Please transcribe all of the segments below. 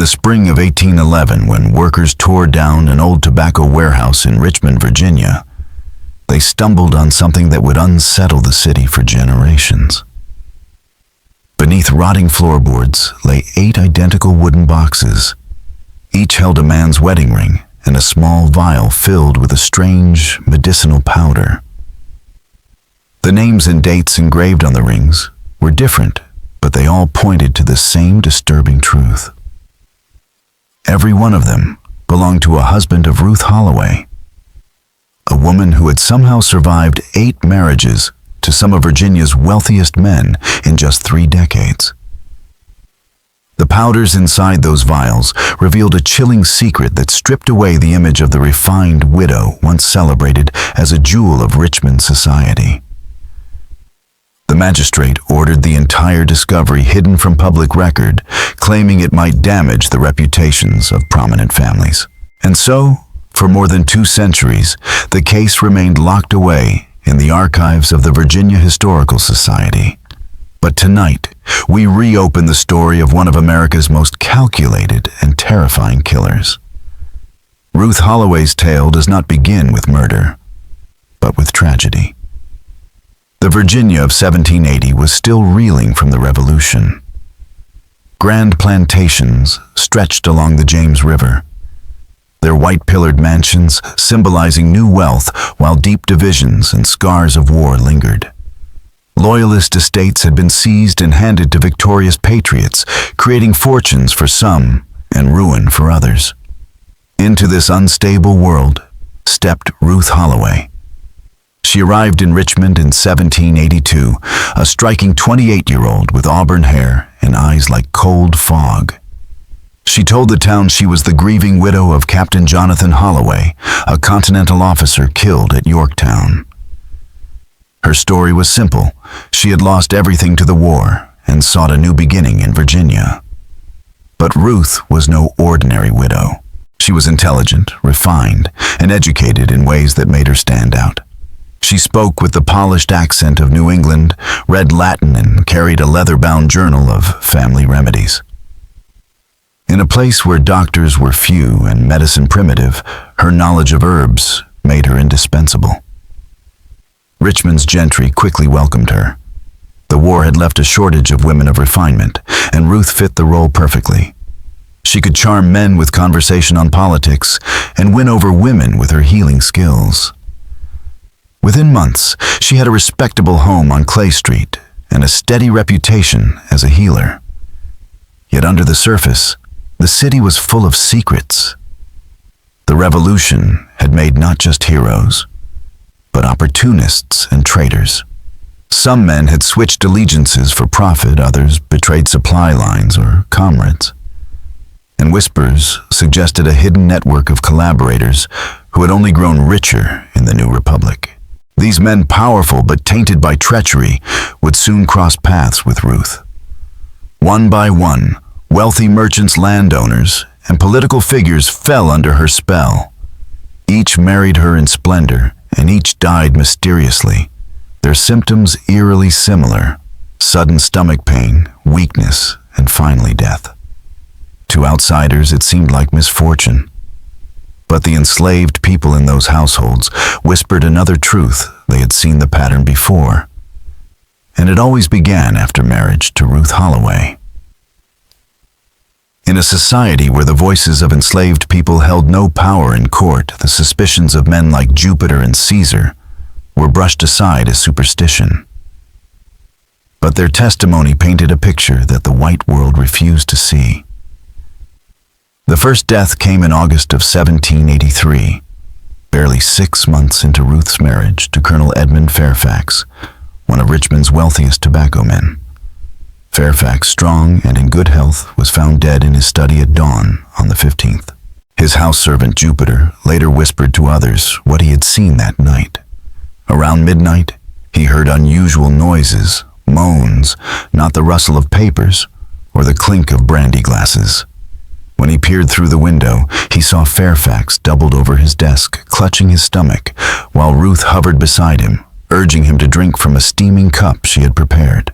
the spring of 1811, when workers tore down an old tobacco warehouse in Richmond, Virginia, they stumbled on something that would unsettle the city for generations. Beneath rotting floorboards lay 8 identical wooden boxes. Each held a man's wedding ring and a small vial filled with a strange medicinal powder. The names and dates engraved on the rings were different, but they all pointed to the same disturbing truth. Every one of them belonged to a husband of Ruth Holloway, a woman who had somehow survived 8 marriages to some of Virginia's wealthiest men in just 3 decades. The powders inside those vials revealed a chilling secret that stripped away the image of the refined widow once celebrated as a jewel of Richmond society. The magistrate ordered the entire discovery hidden from public record, claiming it might damage the reputations of prominent families. And so, for more than 2 centuries, the case remained locked away in the archives of the Virginia Historical Society. But tonight, we reopen the story of one of America's most calculated and terrifying killers. Ruth Holloway's tale does not begin with murder, but with tragedy. The Virginia of 1780 was still reeling from the Revolution. Grand plantations stretched along the James River, their white-pillared mansions symbolizing new wealth while deep divisions and scars of war lingered. Loyalist estates had been seized and handed to victorious patriots, creating fortunes for some and ruin for others. Into this unstable world stepped Ruth Holloway. She arrived in Richmond in 1782, a striking 28-year-old with auburn hair and eyes like cold fog. She told the town she was the grieving widow of Captain Jonathan Holloway, a Continental officer killed at Yorktown. Her story was simple. She had lost everything to the war and sought a new beginning in Virginia. But Ruth was no ordinary widow. She was intelligent, refined, and educated in ways that made her stand out. She spoke with the polished accent of New England, read Latin, and carried a leather-bound journal of family remedies. In a place where doctors were few and medicine primitive, her knowledge of herbs made her indispensable. Richmond's gentry quickly welcomed her. The war had left a shortage of women of refinement, and Ruth fit the role perfectly. She could charm men with conversation on politics and win over women with her healing skills. Within months, she had a respectable home on Clay Street and a steady reputation as a healer. Yet under the surface, the city was full of secrets. The Revolution had made not just heroes, but opportunists and traitors. Some men had switched allegiances for profit, others betrayed supply lines or comrades. And whispers suggested a hidden network of collaborators who had only grown richer in the new republic. These men, powerful but tainted by treachery, would soon cross paths with Ruth. One by one, wealthy merchants, landowners, and political figures fell under her spell. Each married her in splendor, and each died mysteriously, their symptoms eerily similar: sudden stomach pain, weakness, and finally death. To outsiders, it seemed like misfortune. But the enslaved people in those households whispered another truth. They had seen the pattern before. And it always began after marriage to Ruth Holloway. In a society where the voices of enslaved people held no power in court, the suspicions of men like Jupiter and Caesar were brushed aside as superstition. But their testimony painted a picture that the white world refused to see. The first death came in August of 1783, barely 6 months into Ruth's marriage to Colonel Edmund Fairfax, one of Richmond's wealthiest tobacco men. Fairfax, strong and in good health, was found dead in his study at dawn on the 15th. His house servant Jupiter later whispered to others what he had seen that night. Around midnight, he heard unusual noises, moans, not the rustle of papers or the clink of brandy glasses. When he peered through the window, he saw Fairfax doubled over his desk, clutching his stomach, while Ruth hovered beside him, urging him to drink from a steaming cup she had prepared.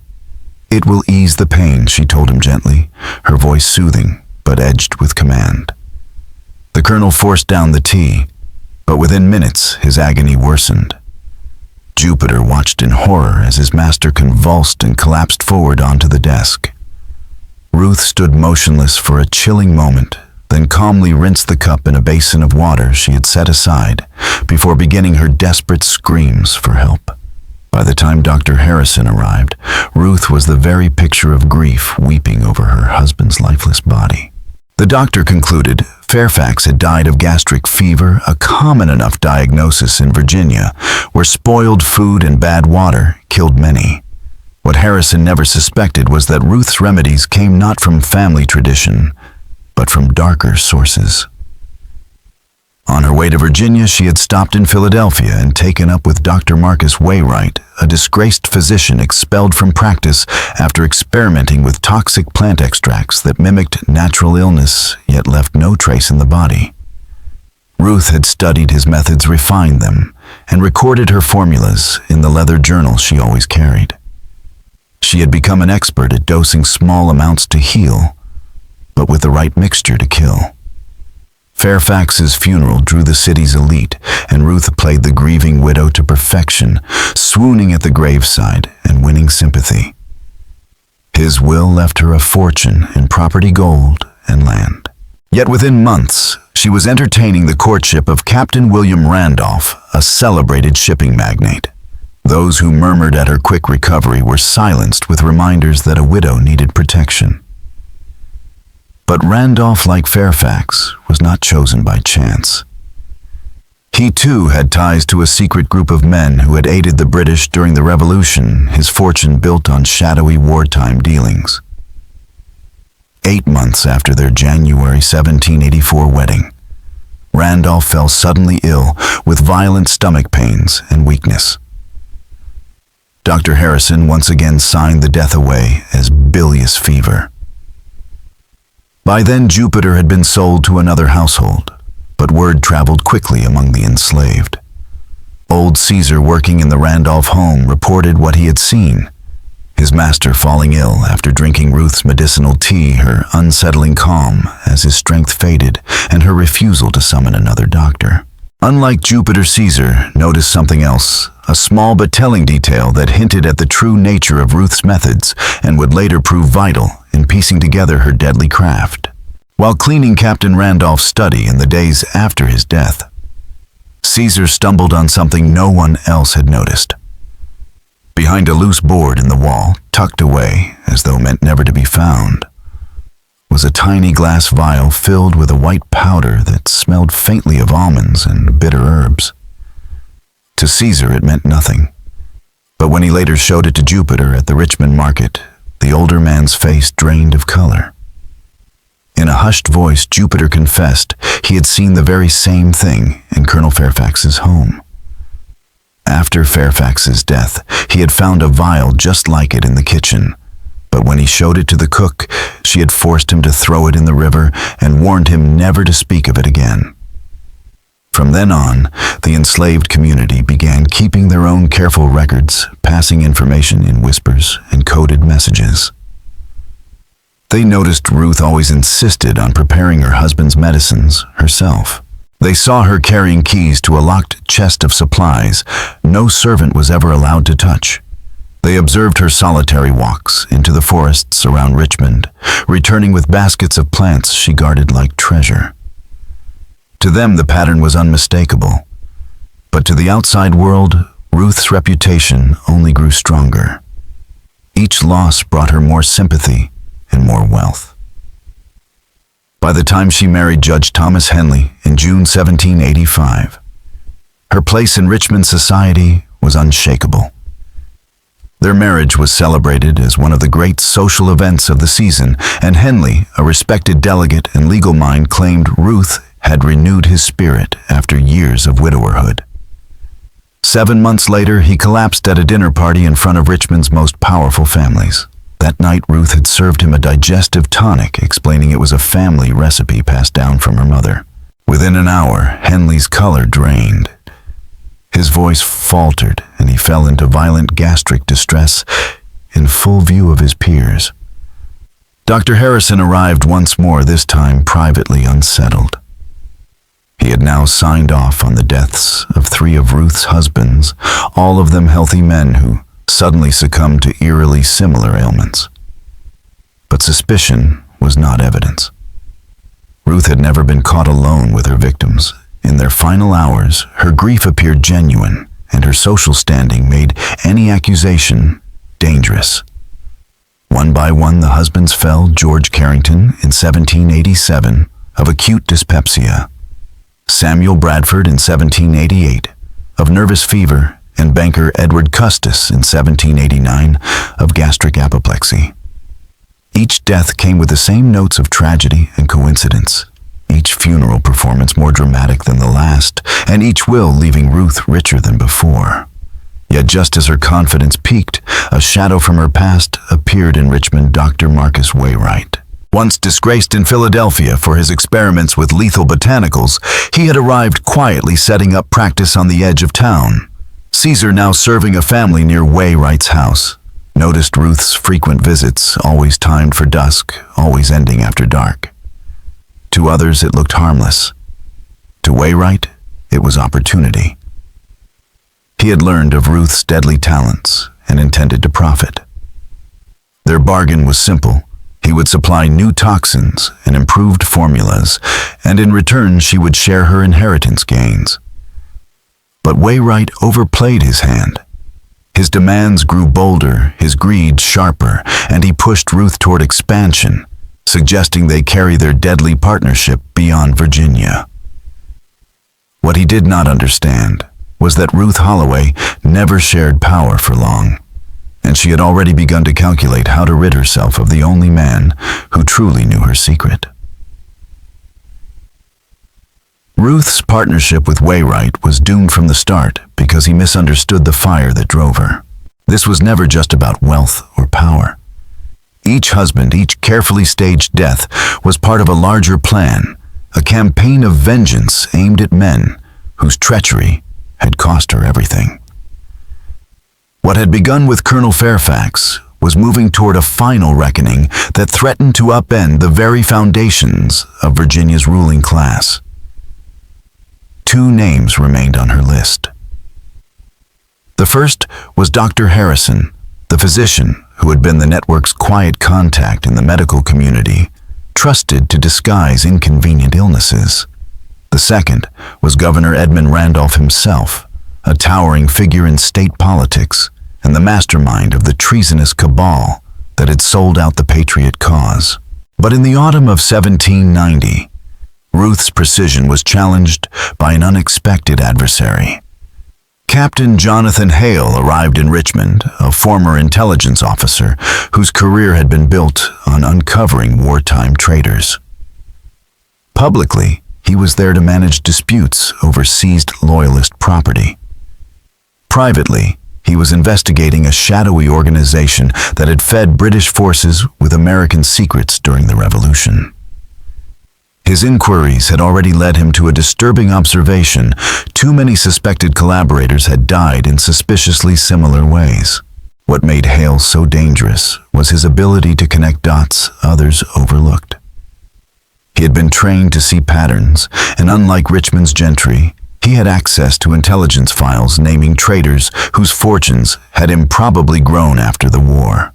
"It will ease the pain," she told him gently, her voice soothing, but but edged with command. The colonel forced down the tea, but within minutes his agony worsened. Jupiter watched in horror as his master convulsed and collapsed forward onto the desk. Ruth stood motionless for a chilling moment, then calmly rinsed the cup in a basin of water she had set aside before beginning her desperate screams for help. By the time Dr. Harrison arrived, Ruth was the very picture of grief weeping over her husband's lifeless body. The doctor concluded Fairfax had died of gastric fever, a common enough diagnosis in Virginia, where spoiled food and bad water killed many. What Harrison never suspected was that Ruth's remedies came not from family tradition, but from darker sources. On her way to Virginia, she had stopped in Philadelphia and taken up with Dr. Marcus Wainwright, a disgraced physician expelled from practice after experimenting with toxic plant extracts that mimicked natural illness yet left no trace in the body. Ruth had studied his methods, refined them, and recorded her formulas in the leather journal she always carried. She had become an expert at dosing small amounts to heal, but with the right mixture to kill. Fairfax's funeral drew the city's elite, and Ruth played the grieving widow to perfection, swooning at the graveside and winning sympathy. His will left her a fortune in property, gold, and land. Yet within months, she was entertaining the courtship of Captain William Randolph, a celebrated shipping magnate. Those who murmured at her quick recovery were silenced with reminders that a widow needed protection. But Randolph, like Fairfax, was not chosen by chance. He too had ties to a secret group of men who had aided the British during the Revolution, his fortune built on shadowy wartime dealings. 8 months after their January 1784 wedding, Randolph fell suddenly ill with violent stomach pains and weakness. Dr. Harrison once again signed the death away as bilious fever. By then, Jupiter had been sold to another household, but word traveled quickly among the enslaved. Old Caesar, working in the Randolph home, reported what he had seen. His master falling ill after drinking Ruth's medicinal tea, her unsettling calm as his strength faded, and her refusal to summon another doctor. Unlike Jupiter, Caesar noticed something else, a small but telling detail that hinted at the true nature of Ruth's methods and would later prove vital in piecing together her deadly craft. While cleaning Captain Randolph's study in the days after his death, Caesar stumbled on something no one else had noticed. Behind a loose board in the wall, tucked away as though meant never to be found, was a tiny glass vial filled with a white powder that smelled faintly of almonds and bitter herbs. To Caesar it meant nothing, but when he later showed it to Jupiter at the Richmond market, the older man's face drained of color. In a hushed voice, Jupiter confessed he had seen the very same thing in Colonel Fairfax's home. After Fairfax's death, he had found a vial just like it in the kitchen, but when he showed it to the cook, she had forced him to throw it in the river and warned him never to speak of it again. From then on, the enslaved community began keeping their own careful records, passing information in whispers and coded messages. They noticed Ruth always insisted on preparing her husband's medicines herself. They saw her carrying keys to a locked chest of supplies no servant was ever allowed to touch. They observed her solitary walks into the forests around Richmond, returning with baskets of plants she guarded like treasure. To them, the pattern was unmistakable, but to the outside world, Ruth's reputation only grew stronger. Each loss brought her more sympathy and more wealth. By the time she married Judge Thomas Henley in June 1785, her place in Richmond society was unshakable. Their marriage was celebrated as one of the great social events of the season, and Henley, a respected delegate and legal mind, claimed Ruth had renewed his spirit after years of widowerhood. 7 months later, he collapsed at a dinner party in front of Richmond's most powerful families. That night, Ruth had served him a digestive tonic, explaining it was a family recipe passed down from her mother. Within an hour, Henley's color drained. His voice faltered, and he fell into violent gastric distress in full view of his peers. Dr. Harrison arrived once more, this time privately unsettled. He had now signed off on the deaths of 3 of Ruth's husbands, all of them healthy men who suddenly succumbed to eerily similar ailments. But suspicion was not evidence. Ruth had never been caught alone with her victims. In their final hours, her grief appeared genuine, and her social standing made any accusation dangerous. One by one, the husbands fell: George Carrington in 1787 of acute dyspepsia, Samuel Bradford in 1788 of nervous fever, and banker Edward Custis in 1789 of gastric apoplexy. Each death came with the same notes of tragedy and coincidence, each funeral performance more dramatic than the last, and each will leaving Ruth richer than before. Yet just as her confidence peaked, a shadow from her past appeared in Richmond: Dr. Marcus Waywright. Once disgraced in Philadelphia for his experiments with lethal botanicals, he had arrived quietly, setting up practice on the edge of town. Caesar, now serving a family near Waywright's house, noticed Ruth's frequent visits, always timed for dusk, always ending after dark. To others it looked harmless. To Waywright, it was opportunity. He had learned of Ruth's deadly talents and intended to profit. Their bargain was simple. He would supply new toxins and improved formulas, and in return she would share her inheritance gains. But Waywright overplayed his hand. His demands grew bolder, his greed sharper, and he pushed Ruth toward expansion, suggesting they carry their deadly partnership beyond Virginia. What he did not understand was that Ruth Holloway never shared power for long, and she had already begun to calculate how to rid herself of the only man who truly knew her secret. Ruth's partnership with Waywright was doomed from the start because he misunderstood the fire that drove her. This was never just about wealth or power. Each husband, each carefully staged death was part of a larger plan, a campaign of vengeance aimed at men whose treachery had cost her everything. What had begun with Colonel Fairfax was moving toward a final reckoning that threatened to upend the very foundations of Virginia's ruling class. 2 names remained on her list. The first was Dr. Harrison, the physician who had been the network's quiet contact in the medical community, trusted to disguise inconvenient illnesses. The second was Governor Edmund Randolph himself, a towering figure in state politics and the mastermind of the treasonous cabal that had sold out the Patriot cause. But in the autumn of 1790, Ruth's precision was challenged by an unexpected adversary. Captain Jonathan Hale arrived in Richmond, a former intelligence officer whose career had been built on uncovering wartime traitors. Publicly, he was there to manage disputes over seized Loyalist property. Privately, he was investigating a shadowy organization that had fed British forces with American secrets during the Revolution. His inquiries had already led him to a disturbing observation: too many suspected collaborators had died in suspiciously similar ways. What made Hale so dangerous was his ability to connect dots others overlooked. He had been trained to see patterns, and unlike Richmond's gentry, he had access to intelligence files naming traitors whose fortunes had improbably grown after the war.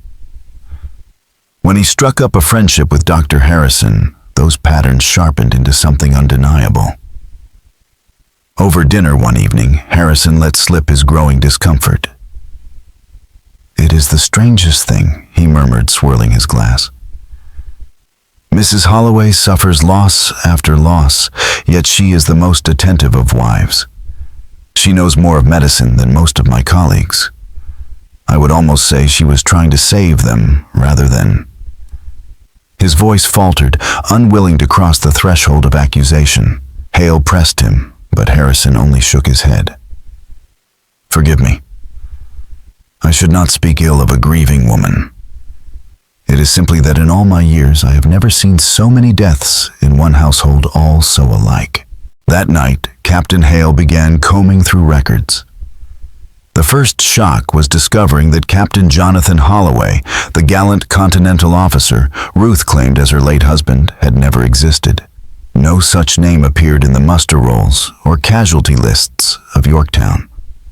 When he struck up a friendship with Dr. Harrison, those patterns sharpened into something undeniable. Over dinner one evening, Harrison let slip his growing discomfort. "It is the strangest thing," he murmured, swirling his glass. "Mrs. Holloway suffers loss after loss, yet she is the most attentive of wives. She knows more of medicine than most of my colleagues. I would almost say she was trying to save them rather than..." His voice faltered, unwilling to cross the threshold of accusation. Hale pressed him, but Harrison only shook his head. "Forgive me. I should not speak ill of a grieving woman. It is simply that in all my years I have never seen so many deaths in one household, all so alike." That night, Captain Hale began combing through records. The first shock was discovering that Captain Jonathan Holloway, the gallant Continental officer Ruth claimed as her late husband, had never existed. No such name appeared in the muster rolls or casualty lists of Yorktown.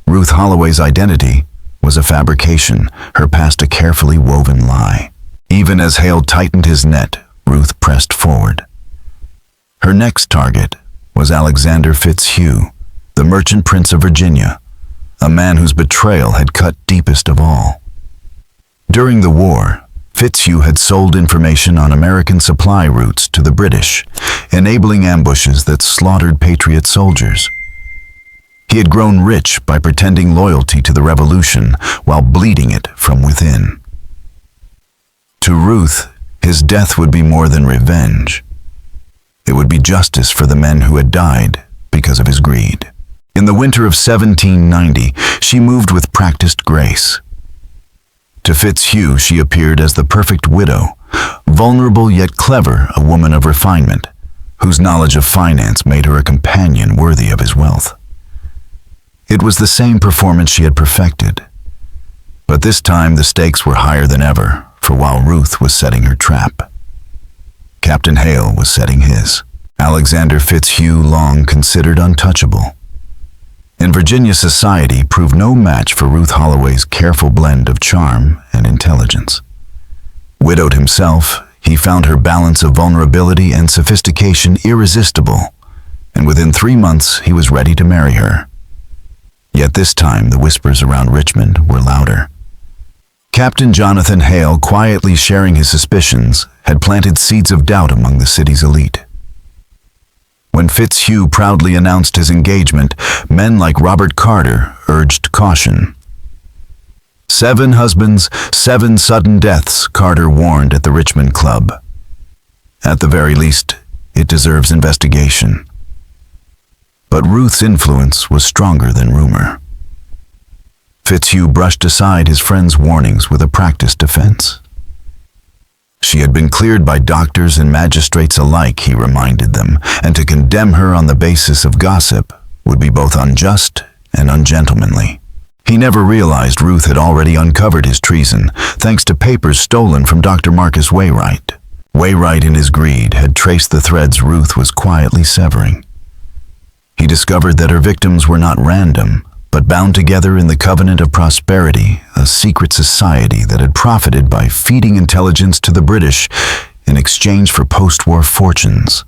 Ruth Holloway's identity was a fabrication, her past a carefully woven lie. Even as Hale tightened his net, Ruth pressed forward. Her next target was Alexander Fitzhugh, the merchant prince of Virginia, a man whose betrayal had cut deepest of all. During the war, Fitzhugh had sold information on American supply routes to the British, enabling ambushes that slaughtered Patriot soldiers. He had grown rich by pretending loyalty to the revolution while bleeding it from within. To Ruth, his death would be more than revenge. It would be justice for the men who had died because of his greed. In the winter of 1790, she moved with practiced grace. To Fitzhugh, she appeared as the perfect widow, vulnerable yet clever, a woman of refinement, whose knowledge of finance made her a companion worthy of his wealth. It was the same performance she had perfected. But this time the stakes were higher than ever, for while Ruth was setting her trap, Captain Hale was setting his. Alexander Fitzhugh, long considered untouchable, in Virginia society proved no match for Ruth Holloway's careful blend of charm and intelligence. Widowed himself, he found her balance of vulnerability and sophistication irresistible, and within 3 months he was ready to marry her. Yet this time the whispers around Richmond were louder. Captain Jonathan Hale, quietly sharing his suspicions, had planted seeds of doubt among the city's elite. When Fitzhugh proudly announced his engagement, men like Robert Carter urged caution. 7 husbands, 7 sudden deaths, Carter warned at the Richmond Club. At the very least, it deserves investigation. But Ruth's influence was stronger than rumor. Fitzhugh brushed aside his friend's warnings with a practiced defense. She had been cleared by doctors and magistrates alike, he reminded them, and to condemn her on the basis of gossip would be both unjust and ungentlemanly. He never realized Ruth had already uncovered his treason, thanks to papers stolen from Dr. Marcus Wainwright. Wainwright, in his greed, had traced the threads Ruth was quietly severing. He discovered that her victims were not random, but bound together in the covenant of prosperity, a secret society that had profited by feeding intelligence to the British in exchange for post-war fortunes.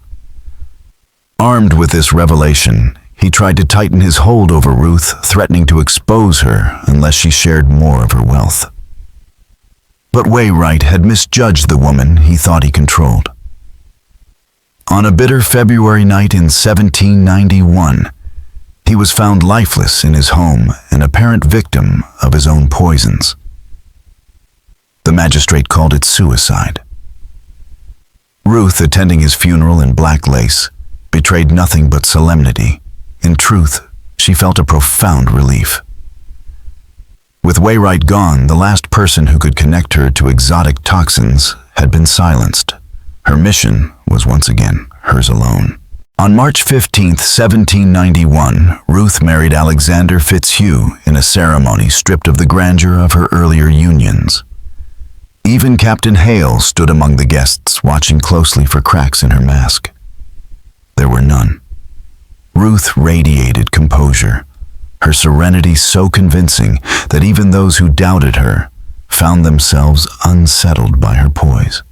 Armed with this revelation, he tried to tighten his hold over Ruth, threatening to expose her unless she shared more of her wealth. But Wainwright had misjudged the woman he thought he controlled. On a bitter February night in 1791, he was found lifeless in his home, an apparent victim of his own poisons. The magistrate called it suicide. Ruth, attending his funeral in black lace, betrayed nothing but solemnity. In truth, she felt a profound relief. With Wainwright gone, the last person who could connect her to exotic toxins had been silenced. Her mission was once again hers alone. On March 15, 1791, Ruth married Alexander Fitzhugh in a ceremony stripped of the grandeur of her earlier unions. Even Captain Hale stood among the guests, watching closely for cracks in her mask. There were none. Ruth radiated composure, her serenity so convincing that even those who doubted her found themselves unsettled by her poise.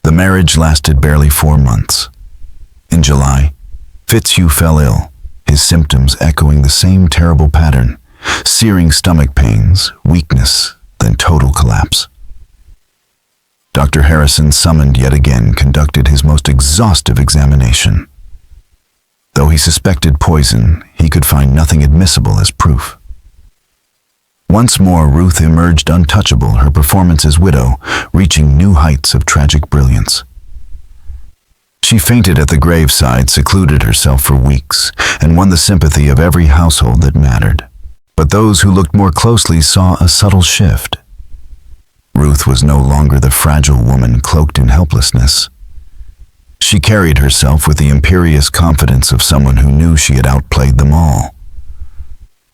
The marriage lasted barely 4 months. In July, Fitzhugh fell ill, his symptoms echoing the same terrible pattern: searing stomach pains, weakness, then total collapse. Dr. Harrison, summoned yet again, conducted his most exhaustive examination. Though he suspected poison, he could find nothing admissible as proof. Once more, Ruth emerged untouchable, her performance as widow reaching new heights of tragic brilliance. She fainted at the graveside, secluded herself for weeks, and won the sympathy of every household that mattered. But those who looked more closely saw a subtle shift. Ruth was no longer the fragile woman cloaked in helplessness. She carried herself with the imperious confidence of someone who knew she had outplayed them all.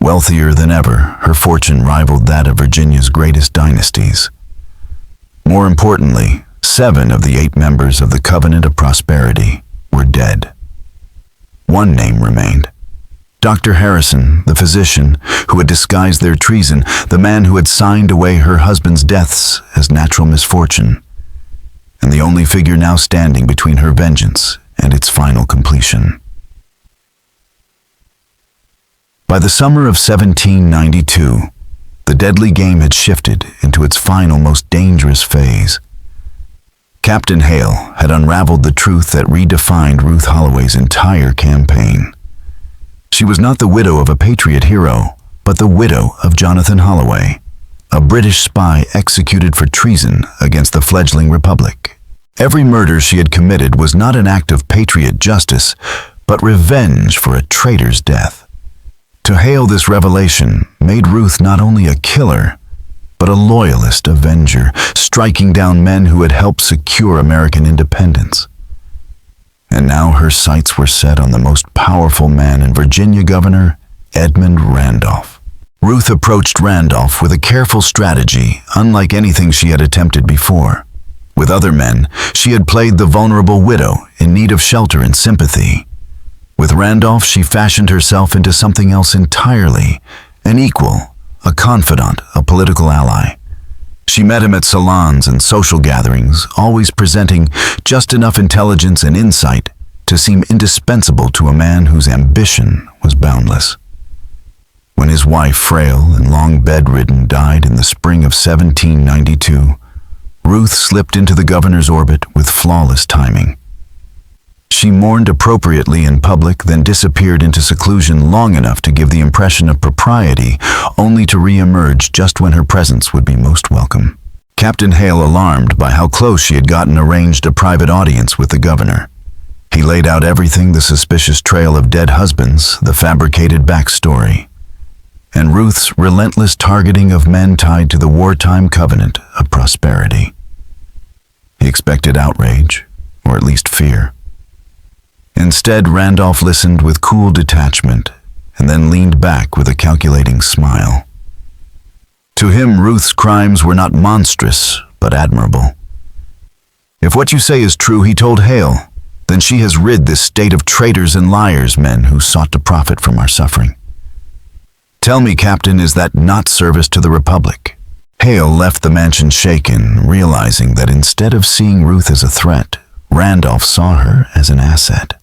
Wealthier than ever, her fortune rivaled that of Virginia's greatest dynasties. More importantly, 7 of the 8 members of the Covenant of Prosperity were dead. One name remained. Dr. Harrison, the physician who had disguised their treason, the man who had signed away her husband's deaths as natural misfortune, and the only figure now standing between her vengeance and its final completion. By the summer of 1792, the deadly game had shifted into its final, most dangerous phase. Captain Hale had unraveled the truth that redefined Ruth Holloway's entire campaign. She was not the widow of a patriot hero, but the widow of Jonathan Holloway, a British spy executed for treason against the fledgling republic. Every murder she had committed was not an act of patriot justice, but revenge for a traitor's death. To Hale, this revelation made Ruth not only a killer, but a loyalist avenger, striking down men who had helped secure American independence. And now her sights were set on the most powerful man in Virginia, Governor Edmund Randolph. Ruth approached Randolph with a careful strategy unlike anything she had attempted before. With other men, she had played the vulnerable widow in need of shelter and sympathy. With Randolph, she fashioned herself into something else entirely, an equal, a confidant, a political ally. She met him at salons and social gatherings, always presenting just enough intelligence and insight to seem indispensable to a man whose ambition was boundless. When his wife, frail and long bedridden, died in the spring of 1792, Ruth slipped into the governor's orbit with flawless timing. She mourned appropriately in public, then disappeared into seclusion long enough to give the impression of propriety, only to re-emerge just when her presence would be most welcome. Captain Hale, alarmed by how close she had gotten, arranged a private audience with the governor. He laid out everything: the suspicious trail of dead husbands, the fabricated backstory, and Ruth's relentless targeting of men tied to the wartime Covenant of Prosperity. He expected outrage, or at least fear. Instead, Randolph listened with cool detachment and then leaned back with a calculating smile. To him, Ruth's crimes were not monstrous, but admirable. If what you say is true, he told Hale, then she has rid this state of traitors and liars, men who sought to profit from our suffering. Tell me, Captain, is that not service to the Republic? Hale left the mansion shaken, realizing that instead of seeing Ruth as a threat, Randolph saw her as an asset.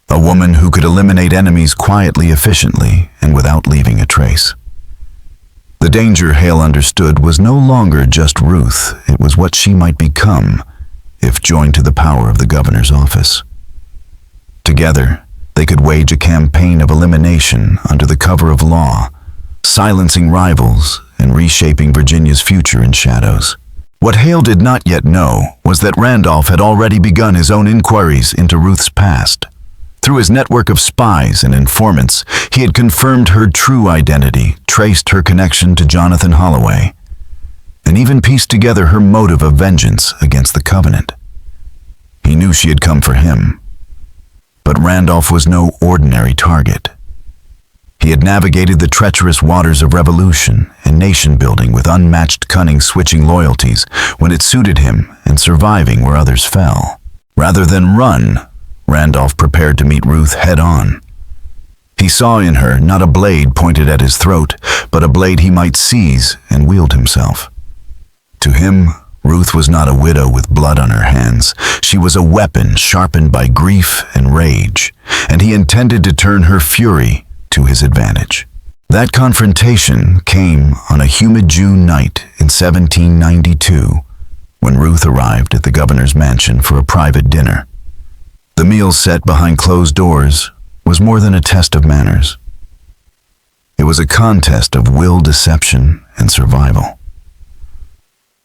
A woman who could eliminate enemies quietly, efficiently, and without leaving a trace. The danger, Hale understood, was no longer just Ruth. It was what she might become if joined to the power of the governor's office. Together, they could wage a campaign of elimination under the cover of law, silencing rivals and reshaping Virginia's future in shadows. What Hale did not yet know was that Randolph had already begun his own inquiries into Ruth's past. Through his network of spies and informants, he had confirmed her true identity, traced her connection to Jonathan Holloway, and even pieced together her motive of vengeance against the Covenant. He knew she had come for him, but Randolph was no ordinary target. He had navigated the treacherous waters of revolution and nation-building with unmatched cunning, switching loyalties when it suited him and surviving where others fell. Rather than run, Randolph prepared to meet Ruth head-on. He saw in her not a blade pointed at his throat, but a blade he might seize and wield himself. To him, Ruth was not a widow with blood on her hands. She was a weapon sharpened by grief and rage, and he intended to turn her fury to his advantage. That confrontation came on a humid June night in 1792, when Ruth arrived at the governor's mansion for a private dinner. The meal set behind closed doors was more than a test of manners. It was a contest of will, deception, and survival.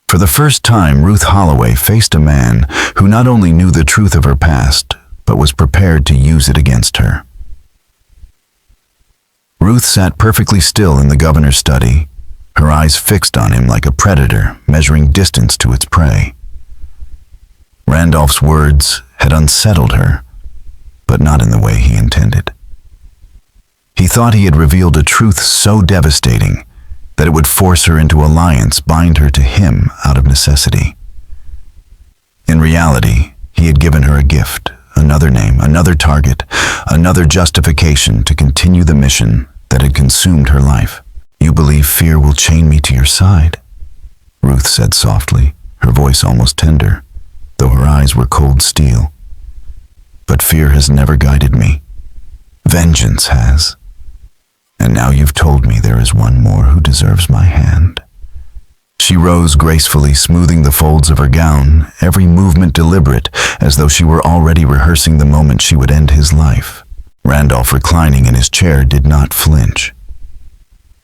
For the first time, Ruth Holloway faced a man who not only knew the truth of her past, but was prepared to use it against her. Ruth sat perfectly still in the governor's study, her eyes fixed on him like a predator measuring distance to its prey. Randolph's words had unsettled her, but not in the way he intended. He thought he had revealed a truth so devastating that it would force her into alliance, bind her to him out of necessity. In reality, he had given her a gift, another name, another target, another justification to continue the mission that had consumed her life. "You believe fear will chain me to your side?" Ruth said softly, her voice almost tender, though her eyes were cold steel. "But fear has never guided me. Vengeance has. And now you've told me there is one more who deserves my hand." She rose gracefully, smoothing the folds of her gown, every movement deliberate, as though she were already rehearsing the moment she would end his life. Randolph, reclining in his chair, did not flinch.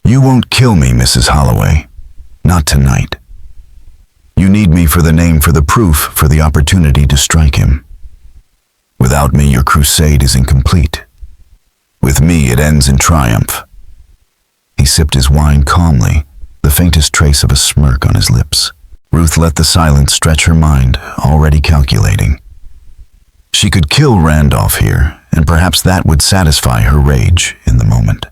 "You won't kill me, Mrs. Holloway. Not tonight. You need me for the name, for the proof, for the opportunity to strike him. Without me, your crusade is incomplete. With me, it ends in triumph." He sipped his wine calmly, the faintest trace of a smirk on his lips. Ruth let the silence stretch her mind, already calculating. She could kill Randolph here, and perhaps that would satisfy her rage in the moment.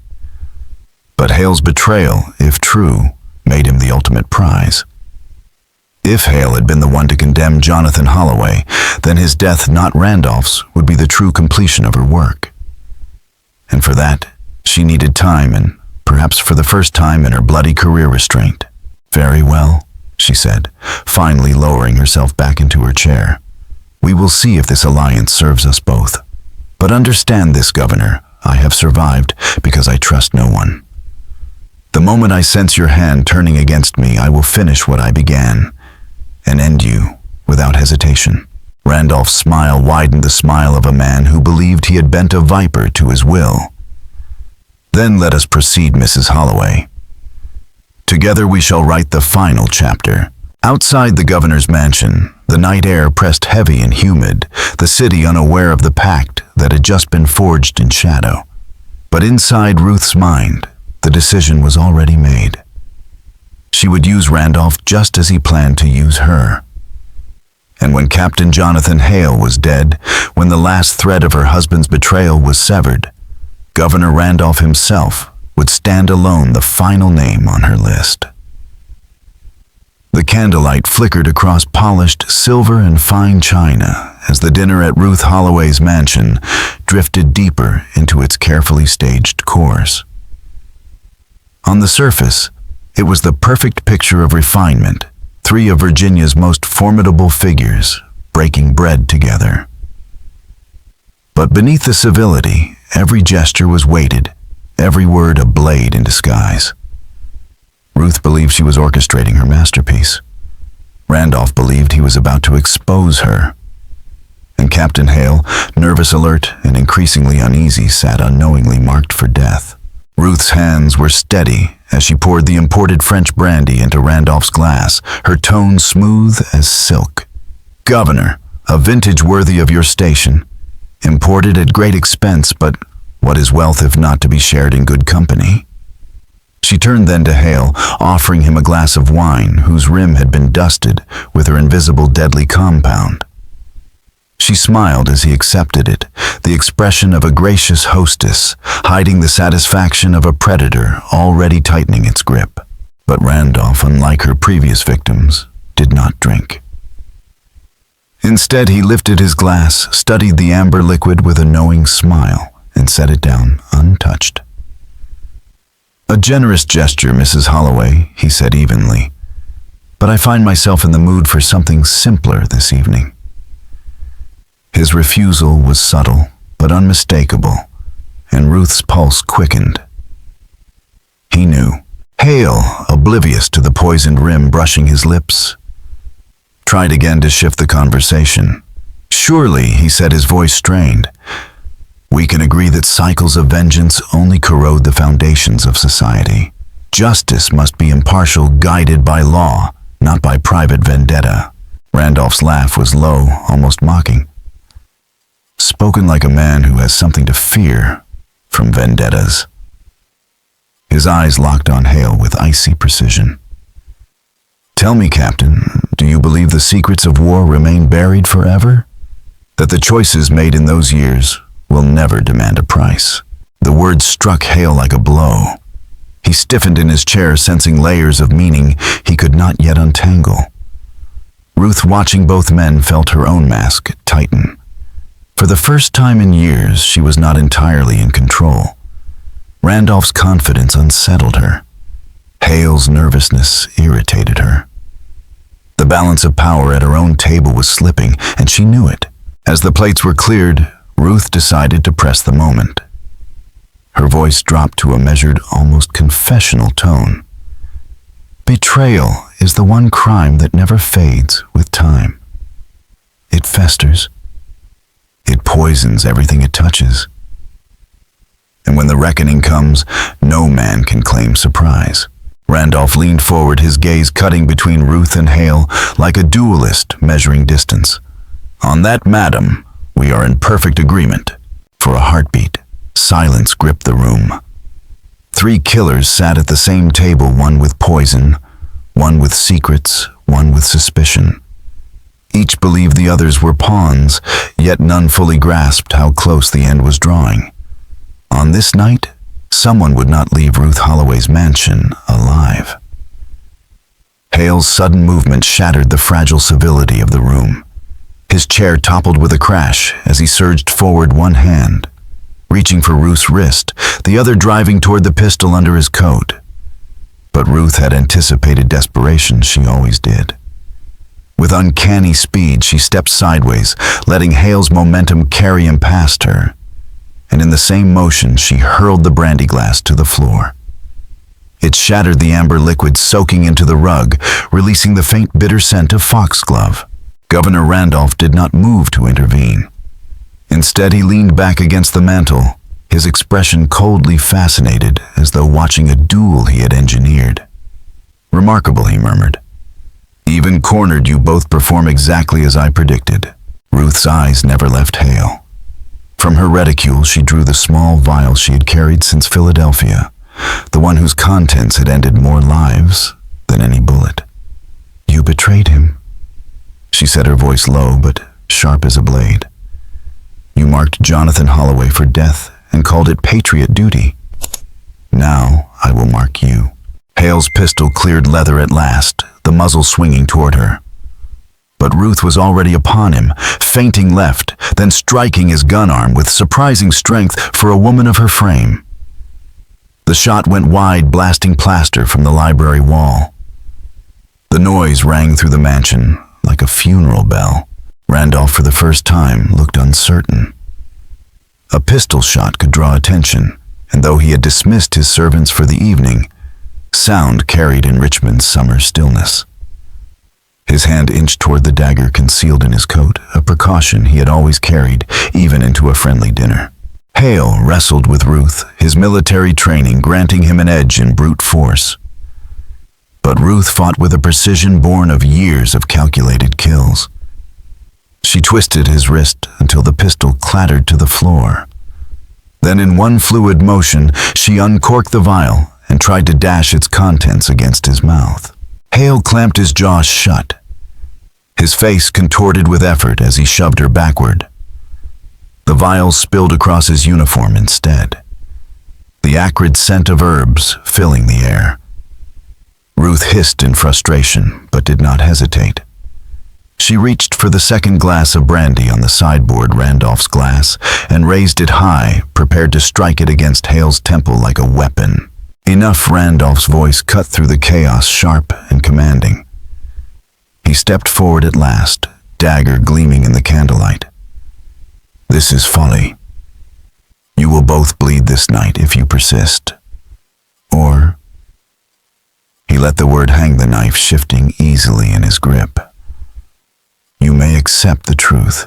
But Hale's betrayal, if true, made him the ultimate prize. If Hale had been the one to condemn Jonathan Holloway, then his death, not Randolph's, would be the true completion of her work. And for that, she needed time, and perhaps for the first time in her bloody career, restraint. "Very well," she said, finally lowering herself back into her chair. "We will see if this alliance serves us both. But understand this, Governor, I have survived because I trust no one. The moment I sense your hand turning against me, I will finish what I began and end you without hesitation." Randolph's smile widened, the smile of a man who believed he had bent a viper to his will. "Then let us proceed, Mrs. Holloway. Together we shall write the final chapter." Outside the governor's mansion, the night air pressed heavy and humid, the city unaware of the pact that had just been forged in shadow. But inside Ruth's mind, the decision was already made. She would use Randolph just as he planned to use her. And when Captain Jonathan Hale was dead, when the last thread of her husband's betrayal was severed, Governor Randolph himself would stand alone, the final name on her list. The candlelight flickered across polished silver and fine china as the dinner at Ruth Holloway's mansion drifted deeper into its carefully staged course. On the surface, it was the perfect picture of refinement, three of Virginia's most formidable figures breaking bread together. But beneath the civility, every gesture was weighted, every word a blade in disguise. Ruth believed she was orchestrating her masterpiece. Randolph believed he was about to expose her. And Captain Hale, nervous, alert, and increasingly uneasy, sat unknowingly marked for death. Ruth's hands were steady as she poured the imported French brandy into Randolph's glass, her tone smooth as silk. "Governor, a vintage worthy of your station. Imported at great expense, but what is wealth if not to be shared in good company?" She turned then to Hale, offering him a glass of wine whose rim had been dusted with her invisible deadly compound. She smiled as he accepted it, the expression of a gracious hostess, hiding the satisfaction of a predator already tightening its grip. But Randolph, unlike her previous victims, did not drink. Instead, he lifted his glass, studied the amber liquid with a knowing smile, and set it down untouched. "A generous gesture, Mrs. Holloway," he said evenly, "but I find myself in the mood for something simpler this evening." His refusal was subtle, but unmistakable, and Ruth's pulse quickened. He knew. Hale, oblivious to the poisoned rim brushing his lips, tried again to shift the conversation. "Surely," he said, his voice strained, "we can agree that cycles of vengeance only corrode the foundations of society. Justice must be impartial, guided by law, not by private vendetta." Randolph's laugh was low, almost mocking. "Spoken like a man who has something to fear from vendettas." His eyes locked on Hale with icy precision. "Tell me, Captain, do you believe the secrets of war remain buried forever? That the choices made in those years will never demand a price?" The words struck Hale like a blow. He stiffened in his chair, sensing layers of meaning he could not yet untangle. Ruth, watching both men, felt her own mask tighten. For the first time in years, she was not entirely in control. Randolph's confidence unsettled her. Hale's nervousness irritated her. The balance of power at her own table was slipping, and she knew it. As the plates were cleared, Ruth decided to press the moment. Her voice dropped to a measured, almost confessional tone. Betrayal is the one crime that never fades with time. It festers. It poisons everything it touches. And when the reckoning comes, no man can claim surprise. Randolph leaned forward, his gaze cutting between Ruth and Hale like a duelist measuring distance. On that, madam, we are in perfect agreement. For a heartbeat, silence gripped the room. 3 killers sat at the same table, one with poison, one with secrets, one with suspicion. Each believed the others were pawns, yet none fully grasped how close the end was drawing. On this night, someone would not leave Ruth Holloway's mansion alive. Hale's sudden movement shattered the fragile civility of the room. His chair toppled with a crash as he surged forward, one hand reaching for Ruth's wrist, the other driving toward the pistol under his coat. But Ruth had anticipated desperation, she always did. With uncanny speed, she stepped sideways, letting Hale's momentum carry him past her. And in the same motion, she hurled the brandy glass to the floor. It shattered the amber liquid, soaking into the rug, releasing the faint bitter scent of foxglove. Governor Randolph did not move to intervene. Instead, he leaned back against the mantel, his expression coldly fascinated, as though watching a duel he had engineered. Remarkable, he murmured. Even cornered, you both perform exactly as I predicted. Ruth's eyes never left Hale. From her reticule, she drew the small vial she had carried since Philadelphia, the one whose contents had ended more lives than any bullet. You betrayed him, she said, her voice low but sharp as a blade. You marked Jonathan Holloway for death and called it patriot duty. Now I will mark you. Hale's pistol cleared leather at last, the muzzle swinging toward her. But Ruth was already upon him, feinting left, then striking his gun arm with surprising strength for a woman of her frame. The shot went wide, blasting plaster from the library wall. The noise rang through the mansion like a funeral bell. Randolph, for the first time, looked uncertain. A pistol shot could draw attention, and though he had dismissed his servants for the evening, sound carried in Richmond's summer stillness. His hand inched toward the dagger concealed in his coat, a precaution he had always carried, even into a friendly dinner. Hale wrestled with Ruth, his military training granting him an edge in brute force. But Ruth fought with a precision born of years of calculated kills. She twisted his wrist until the pistol clattered to the floor. Then in one fluid motion, she uncorked the vial and tried to dash its contents against his mouth. Hale clamped his jaw shut. His face contorted with effort as he shoved her backward. The vial spilled across his uniform instead, the acrid scent of herbs filling the air. Ruth hissed in frustration, but did not hesitate. She reached for the second glass of brandy on the sideboard, Randolph's glass, and raised it high, prepared to strike it against Hale's temple like a weapon. Enough, Randolph's voice cut through the chaos, sharp and commanding. He stepped forward at last, dagger gleaming in the candlelight. This is folly. You will both bleed this night if you persist. Or... He let the word hang, the knife shifting easily in his grip. You may accept the truth.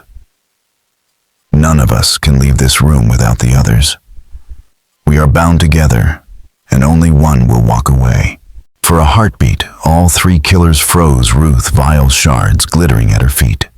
None of us can leave this room without the others. We are bound together, and only one will walk away. For a heartbeat, all 3 killers froze, Ruth, vial shards glittering at her feet.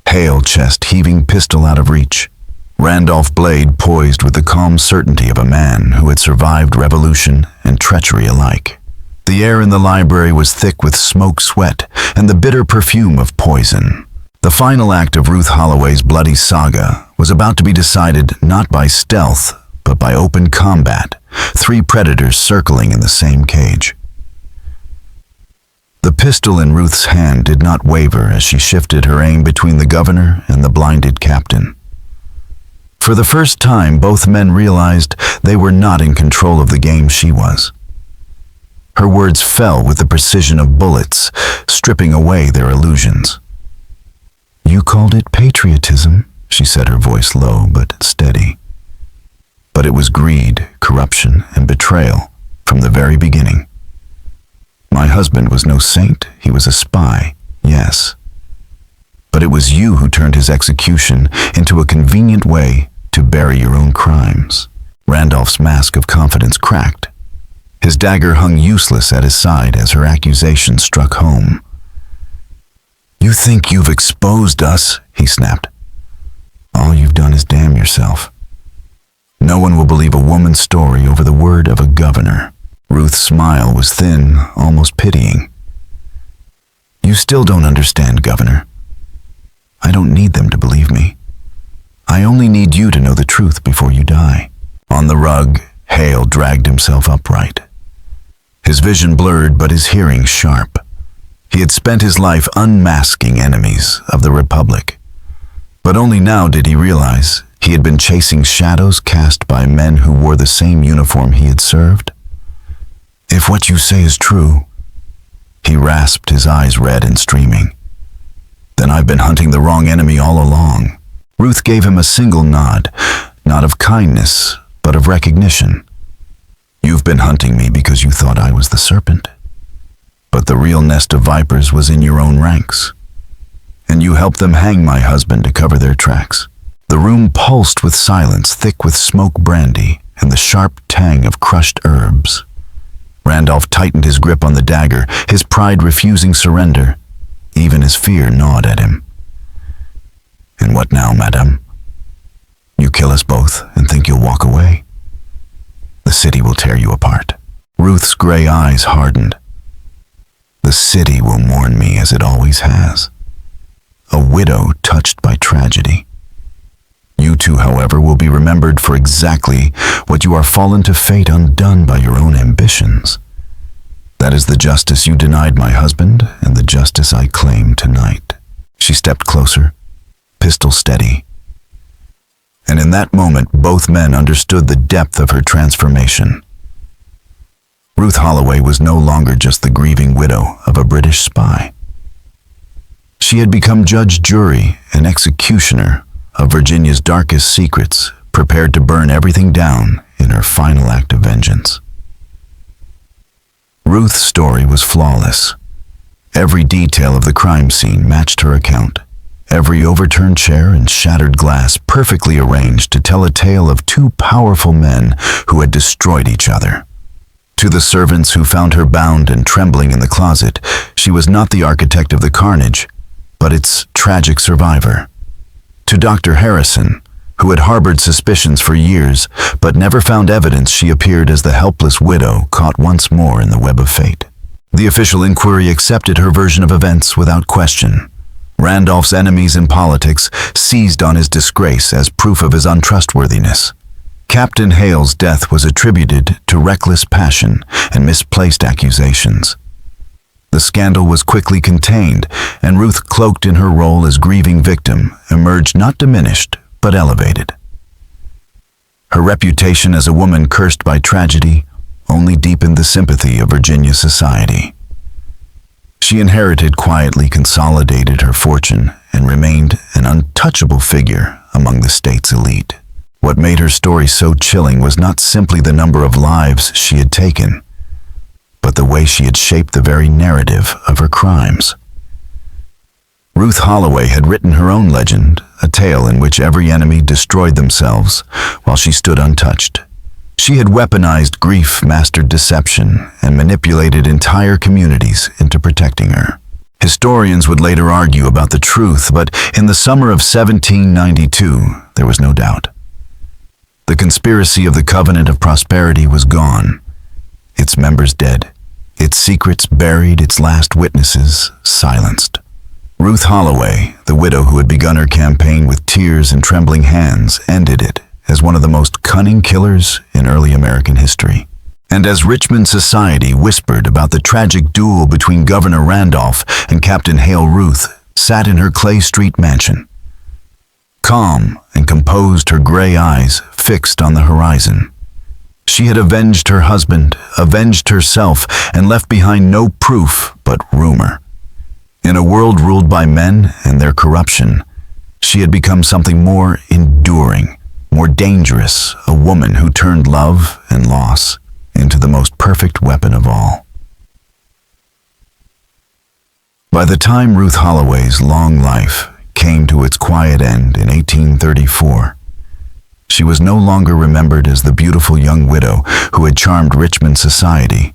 Hale, chest heaving, pistol out of reach. Randolph, blade poised with the calm certainty of a man who had survived revolution and treachery alike. The air in the library was thick with smoke, sweat, and the bitter perfume of poison. The final act of Ruth Holloway's bloody saga was about to be decided not by stealth, but by open combat, 3 predators circling in the same cage. The pistol in Ruth's hand did not waver as she shifted her aim between the governor and the blinded captain. For the first time, both men realized they were not in control of the game she was. Her words fell with the precision of bullets, stripping away their illusions. "You called it patriotism," she said, her voice low but steady. But it was greed, corruption, and betrayal from the very beginning. My husband was no saint, he was a spy, yes. But it was you who turned his execution into a convenient way to bury your own crimes. Randolph's mask of confidence cracked. His dagger hung useless at his side as her accusation struck home. "You think you've exposed us," he snapped. "All you've done is damn yourself. No one will believe a woman's story over the word of a governor." Ruth's smile was thin, almost pitying. "You still don't understand, Governor. I don't need them to believe me. I only need you to know the truth before you die." On the rug, Hale dragged himself upright. His vision blurred, but his hearing sharp. He had spent his life unmasking enemies of the Republic. But only now did he realize he had been chasing shadows cast by men who wore the same uniform he had served. "If what you say is true," he rasped, his eyes red and streaming, "then I've been hunting the wrong enemy all along." Ruth gave him a single nod, not of kindness, but of recognition. "You've been hunting me because you thought I was the serpent. But the real nest of vipers was in your own ranks. And you helped them hang my husband to cover their tracks." The room pulsed with silence, thick with smoke brandy and the sharp tang of crushed herbs. Randolph tightened his grip on the dagger, his pride refusing surrender. Even his fear gnawed at him. "And what now, madame? You kill us both and think you'll walk away? The city will tear you apart." Ruth's gray eyes hardened. "The city will mourn me as it always has. A widow touched by tragedy. You two, however, will be remembered for exactly what you are fallen to fate, undone by your own ambitions. That is the justice you denied my husband and the justice I claim tonight." She stepped closer, pistol steady. And in that moment, both men understood the depth of her transformation. Ruth Holloway was no longer just the grieving widow of a British spy. She had become judge, jury, and executioner of Virginia's darkest secrets, prepared to burn everything down in her final act of vengeance. Ruth's story was flawless. Every detail of the crime scene matched her account. Every overturned chair and shattered glass perfectly arranged to tell a tale of 2 powerful men who had destroyed each other. To the servants who found her bound and trembling in the closet, she was not the architect of the carnage, but its tragic survivor. To Dr. Harrison, who had harbored suspicions for years, but never found evidence, she appeared as the helpless widow caught once more in the web of fate. The official inquiry accepted her version of events without question. Randolph's enemies in politics seized on his disgrace as proof of his untrustworthiness. Captain Hale's death was attributed to reckless passion and misplaced accusations. The scandal was quickly contained, and Ruth, cloaked in her role as grieving victim, emerged not diminished, but elevated. Her reputation as a woman cursed by tragedy only deepened the sympathy of Virginia society. She inherited, quietly consolidated her fortune, and remained an untouchable figure among the state's elite. What made her story so chilling was not simply the number of lives she had taken, but the way she had shaped the very narrative of her crimes. Ruth Holloway had written her own legend, a tale in which every enemy destroyed themselves while she stood untouched. She had weaponized grief, mastered deception, and manipulated entire communities into protecting her. Historians would later argue about the truth, but in the summer of 1792, there was no doubt. The conspiracy of the Covenant of Prosperity was gone, its members dead, its secrets buried, its last witnesses silenced. Ruth Holloway, the widow who had begun her campaign with tears and trembling hands, ended it as one of the most cunning killers in early American history. And as Richmond society whispered about the tragic duel between Governor Randolph and Captain Hale, Ruth sat in her Clay Street mansion, calm and composed, her gray eyes fixed on the horizon. She had avenged her husband, avenged herself, and left behind no proof but rumor. In a world ruled by men and their corruption, she had become something more enduring, more dangerous, a woman who turned love and loss into the most perfect weapon of all. By the time Ruth Holloway's long life came to its quiet end in 1834, she was no longer remembered as the beautiful young widow who had charmed Richmond society,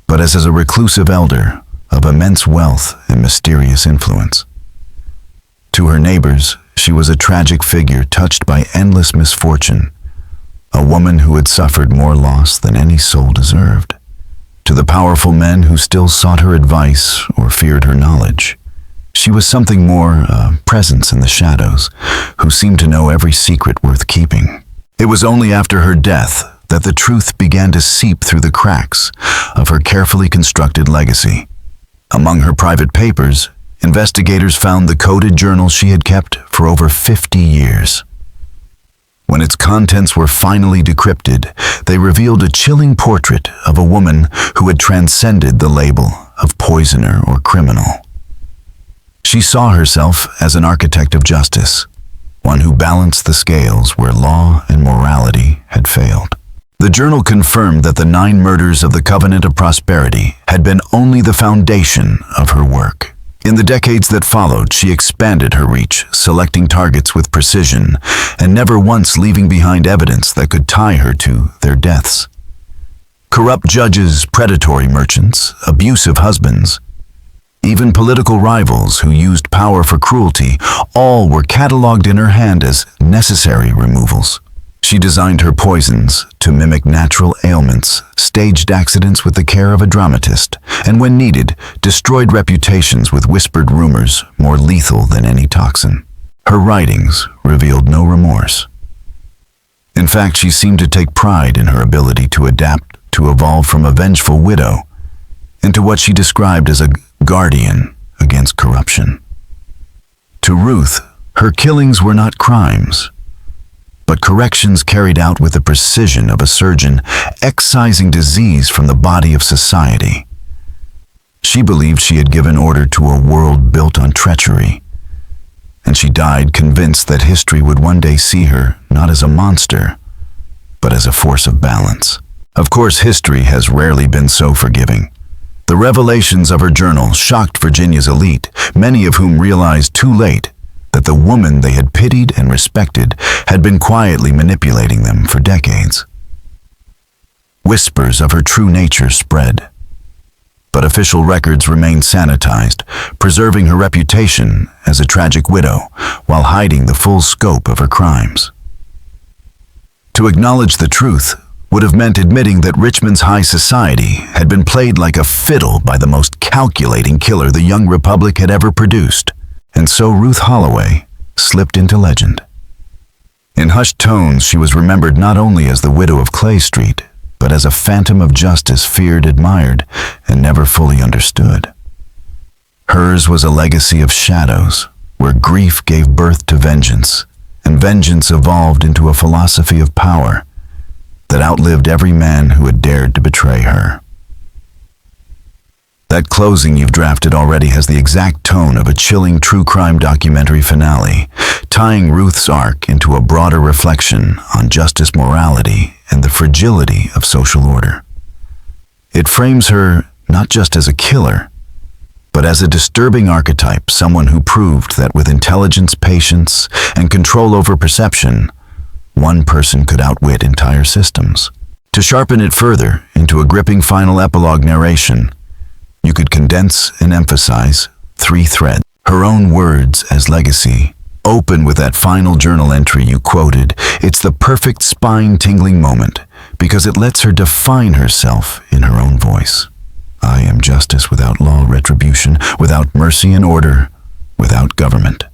but as a reclusive elder of immense wealth and mysterious influence. To her neighbors, she was a tragic figure touched by endless misfortune, a woman who had suffered more loss than any soul deserved. To the powerful men who still sought her advice or feared her knowledge, she was something more, a presence in the shadows, who seemed to know every secret worth keeping. It was only after her death that the truth began to seep through the cracks of her carefully constructed legacy. Among her private papers, investigators found the coded journal she had kept for over 50 years. When its contents were finally decrypted, they revealed a chilling portrait of a woman who had transcended the label of poisoner or criminal. She saw herself as an architect of justice, one who balanced the scales where law and morality had failed. The journal confirmed that the 9 murders of the Covenant of Prosperity had been only the foundation of her work. In the decades that followed, she expanded her reach, selecting targets with precision, and never once leaving behind evidence that could tie her to their deaths. Corrupt judges, predatory merchants, abusive husbands, even political rivals who used power for cruelty, all were cataloged in her hand as necessary removals. She designed her poisons to mimic natural ailments, staged accidents with the care of a dramatist, and when needed, destroyed reputations with whispered rumors more lethal than any toxin. Her writings revealed no remorse. In fact, she seemed to take pride in her ability to adapt, to evolve from a vengeful widow into what she described as a guardian against corruption. To Ruth, her killings were not crimes, but corrections carried out with the precision of a surgeon excising disease from the body of society. She believed she had given order to a world built on treachery, and she died convinced that history would one day see her not as a monster, but as a force of balance. Of course, history has rarely been so forgiving. The revelations of her journal shocked Virginia's elite, many of whom realized too late that the woman they had pitied and respected had been quietly manipulating them for decades. Whispers of her true nature spread, but official records remained sanitized, preserving her reputation as a tragic widow while hiding the full scope of her crimes. To acknowledge the truth would have meant admitting that Richmond's high society had been played like a fiddle by the most calculating killer the young republic had ever produced. And so Ruth Holloway slipped into legend. In hushed tones, she was remembered not only as the widow of Clay Street, but as a phantom of justice feared, admired, and never fully understood. Hers was a legacy of shadows, where grief gave birth to vengeance, and vengeance evolved into a philosophy of power that outlived every man who had dared to betray her. That closing you've drafted already has the exact tone of a chilling true crime documentary finale, tying Ruth's arc into a broader reflection on justice, morality, and the fragility of social order. It frames her not just as a killer, but as a disturbing archetype, someone who proved that with intelligence, patience, and control over perception, one person could outwit entire systems. To sharpen it further into a gripping final epilogue narration, you could condense and emphasize 3 threads. Her own words as legacy. Open with that final journal entry you quoted. It's the perfect spine-tingling moment because it lets her define herself in her own voice. I am justice without law, retribution, without mercy and order, without government.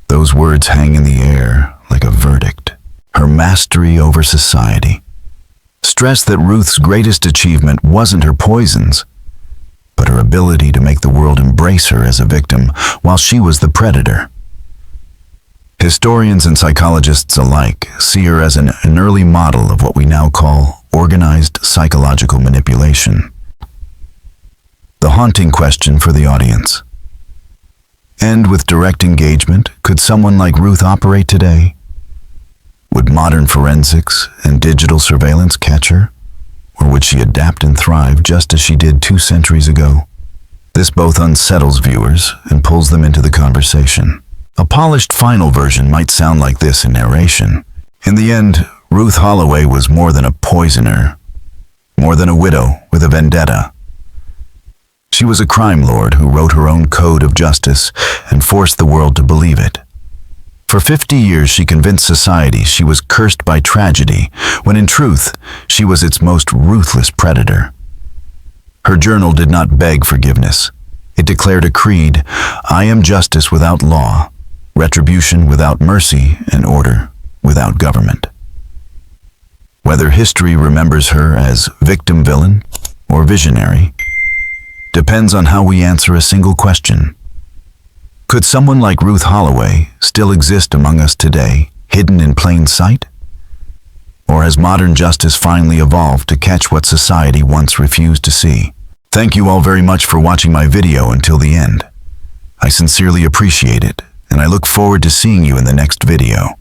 Those words hang in the air like a verdict. Her mastery over society. Stressed that Ruth's greatest achievement wasn't her poisons, but her ability to make the world embrace her as a victim while she was the predator. Historians and psychologists alike see her as an early model of what we now call organized psychological manipulation. The haunting question for the audience. And with direct engagement, could someone like Ruth operate today? Would modern forensics and digital surveillance catch her? Or would she adapt and thrive just as she did 2 centuries ago? This both unsettles viewers and pulls them into the conversation. A polished final version might sound like this in narration. In the end, Ruth Holloway was more than a poisoner, more than a widow with a vendetta. She was a crime lord who wrote her own code of justice and forced the world to believe it. For 50 years she convinced society she was cursed by tragedy, when in truth she was its most ruthless predator. Her journal did not beg forgiveness. It declared a creed: I am justice without law, retribution without mercy, and order without government. Whether history remembers her as victim-villain or visionary depends on how we answer a single question. Could someone like Ruth Holloway still exist among us today, hidden in plain sight? Or has modern justice finally evolved to catch what society once refused to see? Thank you all very much for watching my video until the end. I sincerely appreciate it, and I look forward to seeing you in the next video.